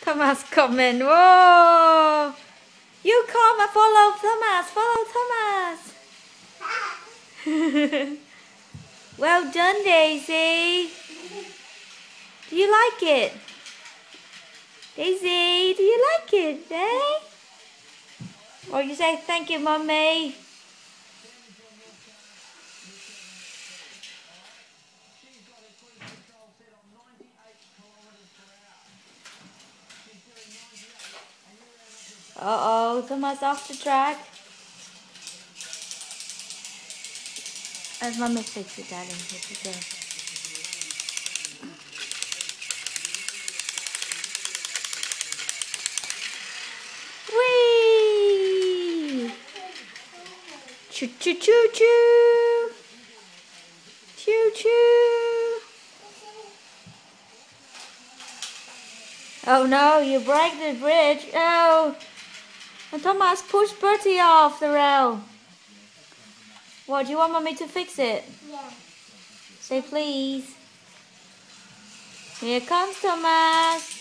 Thomas coming. Whoa! You come, follow Thomas. Follow Thomas. Well done, Daisy. Do you like it? Daisy, do you like it, eh? Or you say thank you, Mummy. Uh-oh, Thomas off the track. As Mummy fix it, darling. Here we go. Whee! Choo choo choo choo! Choo choo! Oh no, you break the bridge. Oh! And Thomas pushed Bertie off the rail. What, do you want Mummy to fix it? Yeah. Say please. Here comes Thomas.